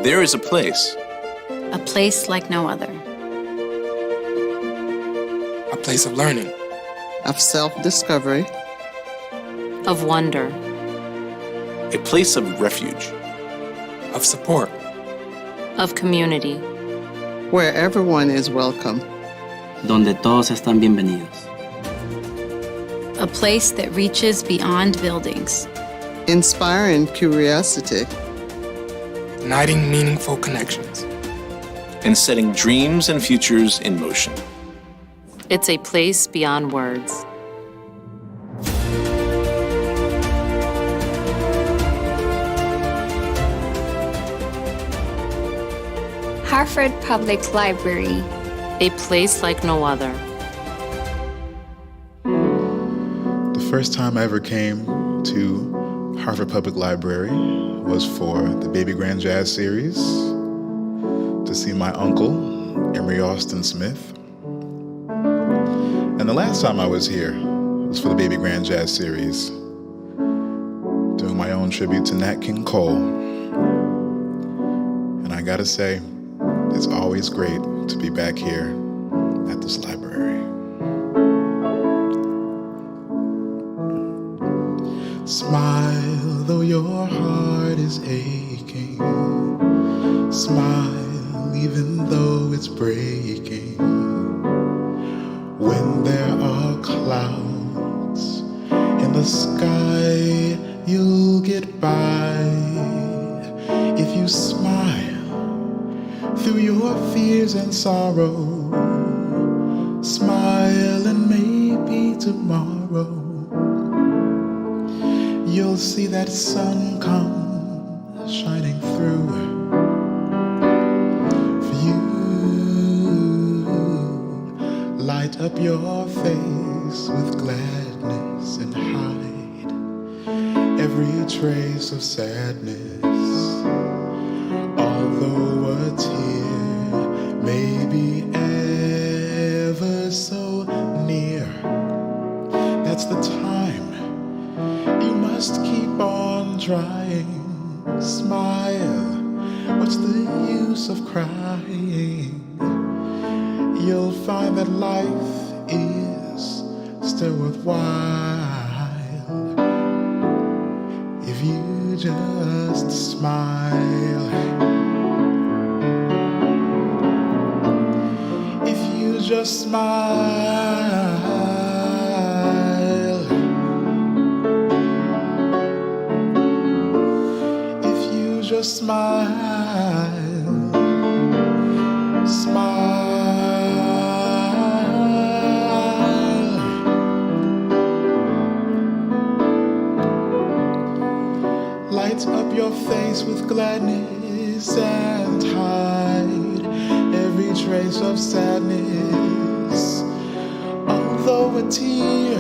There is a place like no other. A place of learning, of self-discovery, Of wonder. a place of refuge, of support, Of community. where everyone is welcome. donde todos están bienvenidos. A place that reaches beyond buildings. Inspiring curiosity, igniting meaningful connections. and setting dreams and futures in motion. It's a place beyond words. Hartford Public Library. A place like no other. The first time I ever came to Hartford Public Library was for the Baby Grand Jazz series to see my uncle, Emory Austin Smith. And the last time I was here was for the Baby Grand Jazz series, doing my own tribute to Nat King Cole. And I gotta say, it's always great to be back here at this library. Smile though your heart is aching. Smile even though it's breaking. When there are clouds in the sky, you'll get by. If you smile through your fears and sorrow, smile and maybe tomorrow you'll see that sun come shining through for you. Light up your face with gladness and hide every trace of sadness. Although a tear may be ever so near, that's the time you must keep on trying. Smile, what's the use of crying? You'll find that life is still worthwhile if you just smile. If you just smile. If you just smile. Smile. Light up your face with gladness and hide every trace of sadness. Although a tear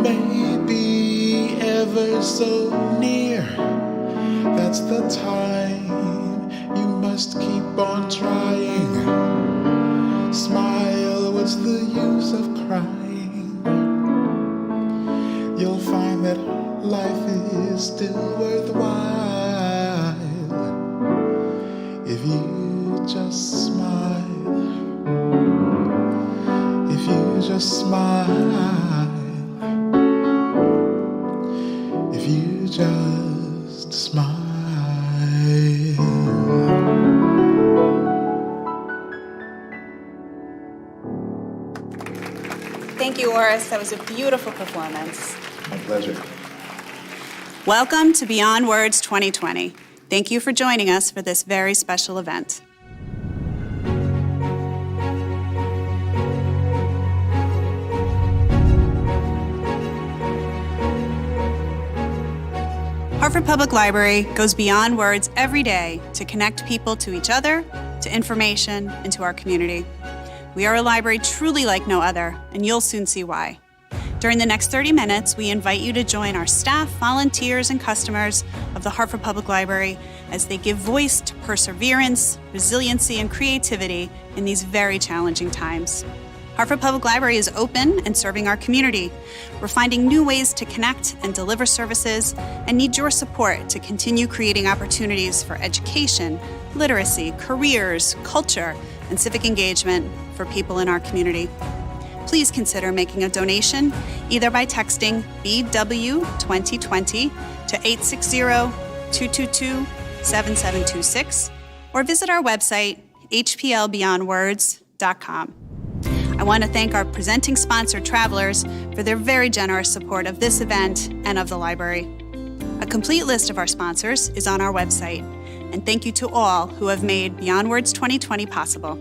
may be ever so near, that's the time you must keep on trying. Smile, what's the use of crying? You'll find that life is still worthwhile if you just smile. If you just smile. If you just smile. Thank you, Oris. That was a beautiful performance. My pleasure. Welcome to Beyond Words 2020. Thank you for joining us for this very special event. Hartford Public Library goes beyond words every day to connect people to each other, to information, and to our community. We are a library truly like no other, and you'll soon see why. During the next 30 minutes, we invite you to join our staff, volunteers, and customers of the Hartford Public Library as they give voice to perseverance, resiliency, and creativity in these very challenging times. Hartford Public Library is open and serving our community. We're finding new ways to connect and deliver services and need your support to continue creating opportunities for education, literacy, careers, culture, and civic engagement for people in our community. Please consider making a donation either by texting BW2020 to 860-222-7726 or visit our website, hplbeyondwords.com. I want to thank our presenting sponsor, Travelers, for their very generous support of this event and of the library. A complete list of our sponsors is on our website, and thank you to all who have made Beyond Words 2020 possible.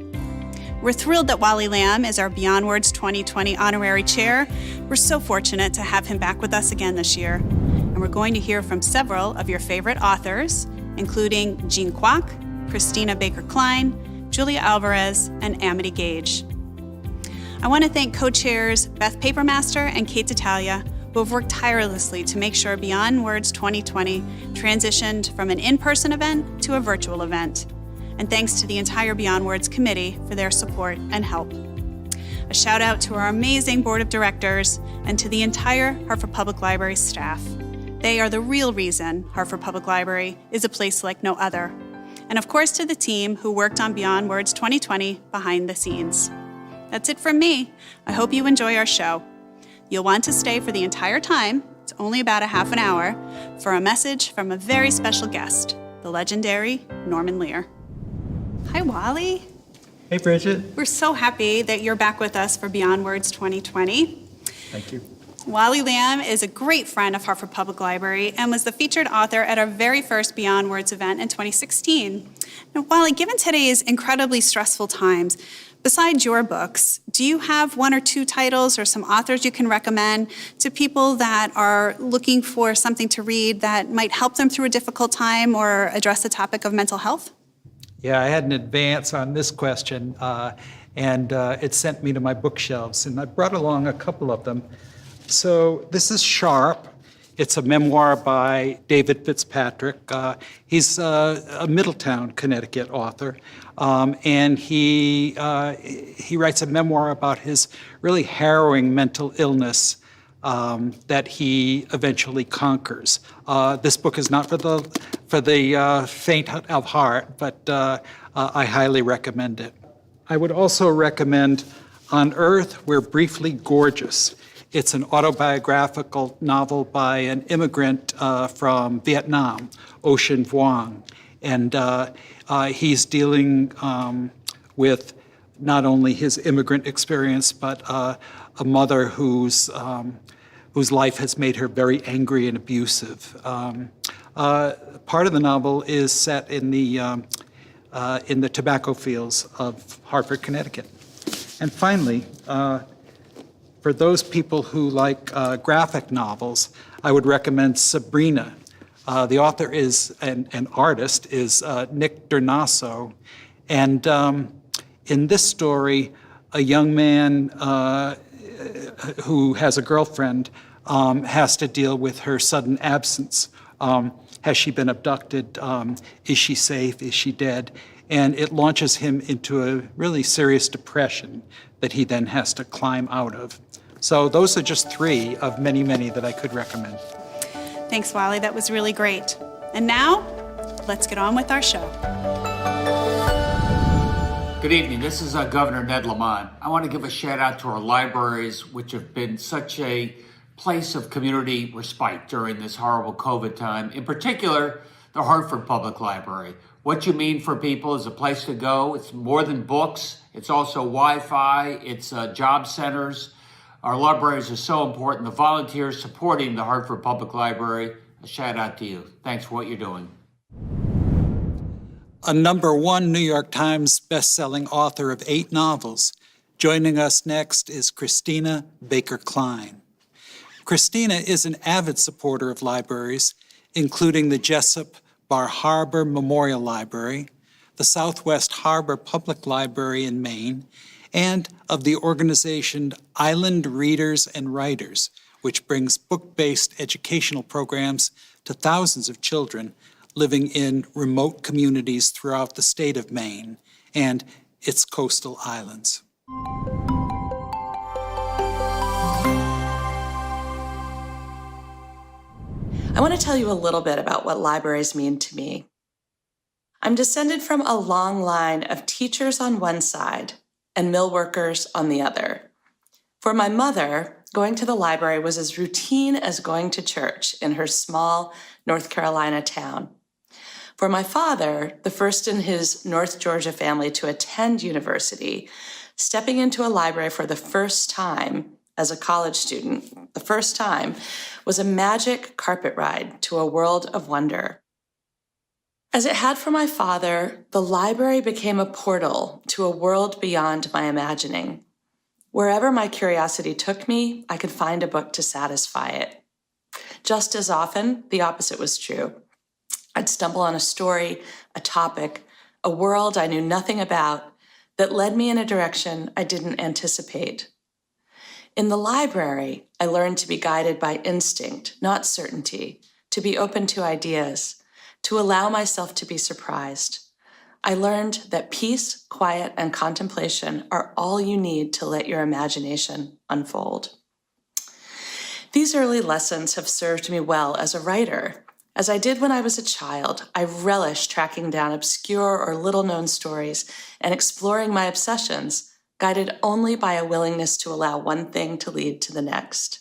We're thrilled that Wally Lamb is our Beyond Words 2020 honorary chair. We're so fortunate to have him back with us again this year. And we're going to hear from several of your favorite authors, including Jean Kwok, Christina Baker-Klein, Julia Alvarez, and Amity Gage. I want to thank co-chairs Beth Papermaster and Kate D'Italia, who have worked tirelessly to make sure Beyond Words 2020 transitioned from an in-person event to a virtual event. And thanks to the entire Beyond Words committee for their support and help. A shout out to our amazing board of directors and to the entire Hartford Public Library staff. They are the real reason Hartford Public Library is a place like no other. And of course to the team who worked on Beyond Words 2020 behind the scenes. That's it from me. I hope you enjoy our show. You'll want to stay for the entire time, it's only about a half an hour, for a message from a very special guest, the legendary Norman Lear. Hi, Wally. Hey, Bridget. We're so happy that you're back with us for Beyond Words 2020. Thank you. Wally Lamb is a great friend of Hartford Public Library and was the featured author at our very first Beyond Words event in 2016. Now, Wally, given today's incredibly stressful times, besides your books, do you have one or two titles or some authors you can recommend to people that are looking for something to read that might help them through a difficult time or address the topic of mental health? Yeah, I had an advance on this question, and it sent me to my bookshelves, and I brought along a couple of them. So this is Sharp. It's a memoir by David Fitzpatrick. He's a Middletown, Connecticut author, and he writes a memoir about his really harrowing mental illness that he eventually conquers. This book is not for the faint of heart, but I highly recommend it. I would also recommend On Earth, We're Briefly Gorgeous. It's an autobiographical novel by an immigrant from Vietnam, Ocean Vuong. And he's dealing with not only his immigrant experience, but a mother whose life has made her very angry and abusive. Part of the novel is set in the tobacco fields of Hartford, Connecticut. And finally, for those people who like graphic novels, I would recommend Sabrina. The author is, and artist is Nick Dernasso. And in this story, a young man who has a girlfriend has to deal with her sudden absence. Has she been abducted? Is she safe? Is she dead? And it launches him into a really serious depression that he then has to climb out of. So those are just three of many, many that I could recommend. Thanks, Wally. That was really great. And now, let's get on with our show. Good evening. This is Governor Ned Lamont. I want to give a shout out to our libraries, which have been such a place of community respite during this horrible COVID time. In particular, the Hartford Public Library. What you mean for people is a place to go. It's more than books. It's also Wi-Fi. It's job centers. Our libraries are so important. The volunteers supporting the Hartford Public Library, a shout out to you. Thanks for what you're doing. A #1 New York Times bestselling author of 8 novels. Joining us next is Christina Baker-Klein. Christina is an avid supporter of libraries, including the Jessup Bar Harbor Memorial Library, the Southwest Harbor Public Library in Maine, and of the organization Island Readers and Writers, which brings book-based educational programs to thousands of children living in remote communities throughout the state of Maine and its coastal islands. I want to tell you a little bit about what libraries mean to me. I'm descended from a long line of teachers on one side and mill workers on the other. For my mother, going to the library was as routine as going to church in her small North Carolina town. For my father, the first in his North Georgia family to attend university, stepping into a library for the first time as a college student, the first time, was a magic carpet ride to a world of wonder. As it had for my father, the library became a portal to a world beyond my imagining. Wherever my curiosity took me, I could find a book to satisfy it. Just as often, the opposite was true. I'd stumble on a story, a topic, a world I knew nothing about that led me in a direction I didn't anticipate. In the library, I learned to be guided by instinct, not certainty, to be open to ideas, to allow myself to be surprised. I learned that peace, quiet, and contemplation are all you need to let your imagination unfold. These early lessons have served me well as a writer. As I did when I was a child, I relished tracking down obscure or little-known stories and exploring my obsessions, guided only by a willingness to allow one thing to lead to the next.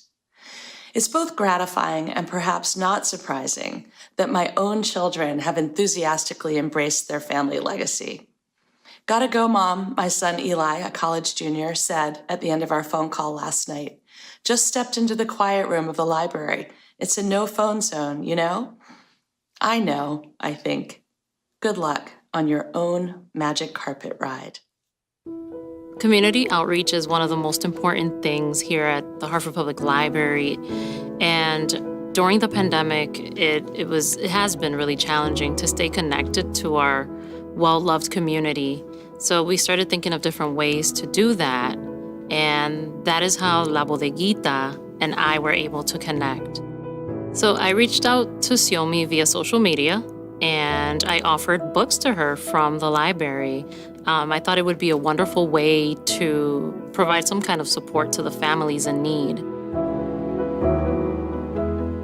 It's both gratifying and perhaps not surprising that my own children have enthusiastically embraced their family legacy. "Gotta go, Mom," my son Eli, a college junior, said at the end of our phone call last night. "Just stepped into the quiet room of the library. It's a no-phone zone, you know?" I know, I think. Good luck on your own magic carpet ride. Community outreach is one of the most important things here at the Hartford Public Library. And during the pandemic, it has been really challenging to stay connected to our well-loved community. So we started thinking of different ways to do that. And that is how La Bodeguita and I were able to connect. So I reached out to Xiaomi via social media, and I offered books to her from the library. I thought it would be a wonderful way to provide some kind of support to the families in need.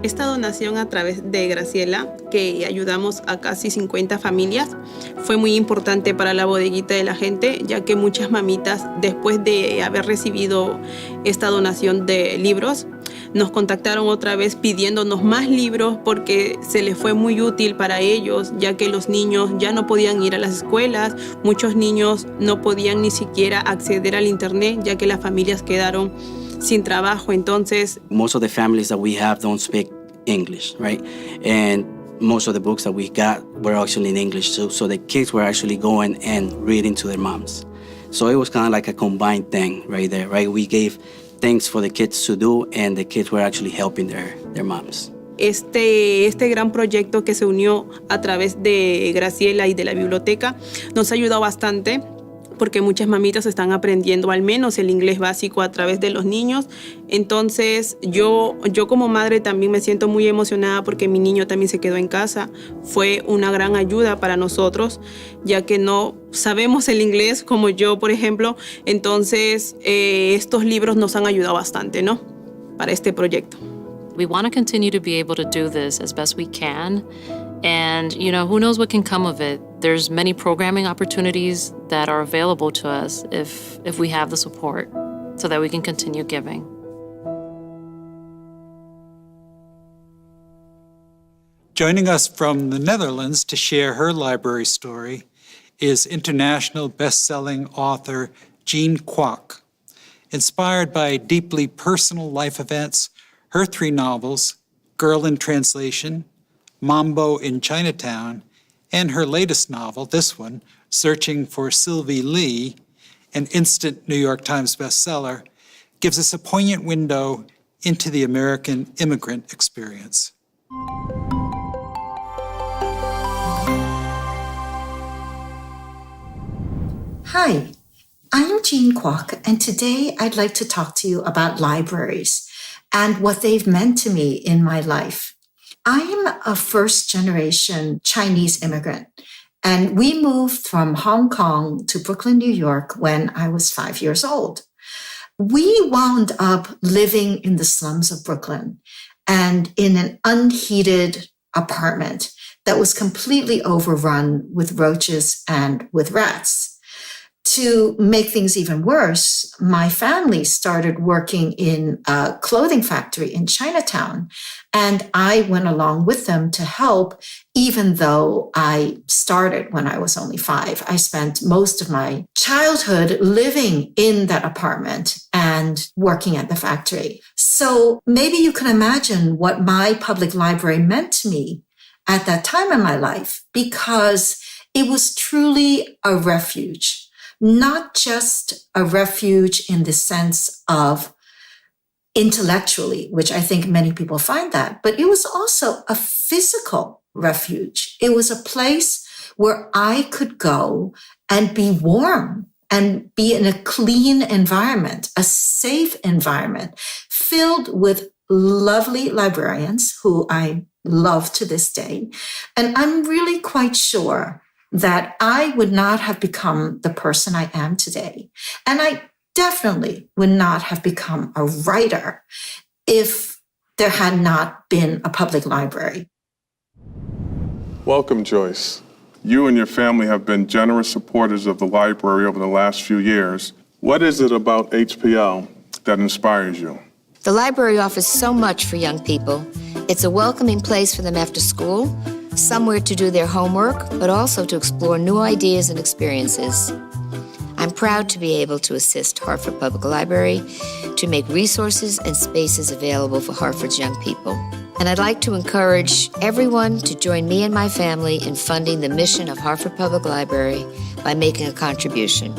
Esta donación a través de Graciela, que ayudamos a casi 50 familias, fue muy importante para la bodeguita de la gente, ya que muchas mamitas, después de haber recibido esta donación de libros, nos contactaron otra vez pidiéndonos más libros porque se les fue muy útil para ellos, ya que los niños ya no podían ir a las escuelas, muchos niños no podían ni siquiera acceder al internet, ya que las familias quedaron sin trabajo. Entonces, most of the families that we have don't speak English, right? And most of the books that we got were actually in English, so the kids were actually going and reading to their moms. So it was kind of like a combined thing right there, right? We gave things for the kids to do, and the kids were actually helping their moms. Este gran proyecto que se unió a través de Graciela y de la biblioteca nos ha ayudado bastante, porque muchas mamitas están aprendiendo al menos el inglés básico a través de los niños. Entonces, yo como madre también me siento muy emocionada porque mi niño también se quedó en casa. Fue una gran ayuda para nosotros, ya que no sabemos el inglés como yo, por ejemplo. Entonces, estos libros nos han ayudado bastante, ¿no? Para este proyecto. We want to continue to be able to do this as best we can. And, who knows what can come of it. There's many programming opportunities that are available to us if we have the support so that we can continue giving. Joining us from the Netherlands to share her library story is international best-selling author Jean Kwok. Inspired by deeply personal life events, her 3 novels, Girl in Translation, Mambo in Chinatown, and her latest novel, this one, Searching for Sylvie Lee, an instant New York Times bestseller, gives us a poignant window into the American immigrant experience. Hi, I am Jean Kwok, and today I'd like to talk to you about libraries and what they've meant to me in my life. I am a first-generation Chinese immigrant, and we moved from Hong Kong to Brooklyn, New York when I was 5 years old. We wound up living in the slums of Brooklyn, and in an unheated apartment that was completely overrun with roaches and with rats. To make things even worse, my family started working in a clothing factory in Chinatown, and I went along with them to help, even though I started when I was only 5. I spent most of my childhood living in that apartment and working at the factory. So maybe you can imagine what my public library meant to me at that time in my life, because it was truly a refuge. Not just a refuge in the sense of intellectually, which I think many people find that, but it was also a physical refuge. It was a place where I could go and be warm and be in a clean environment, a safe environment, filled with lovely librarians who I love to this day. And I'm really quite sure that I would not have become the person I am today. And I definitely would not have become a writer if there had not been a public library. Welcome, Joyce. You and your family have been generous supporters of the library over the last few years. What is it about HPL that inspires you? The library offers so much for young people. It's a welcoming place for them after school, somewhere to do their homework, but also to explore new ideas and experiences. I'm proud to be able to assist Hartford Public Library to make resources and spaces available for Hartford's young people. And I'd like to encourage everyone to join me and my family in funding the mission of Hartford Public Library by making a contribution.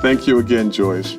Thank you again, Joyce.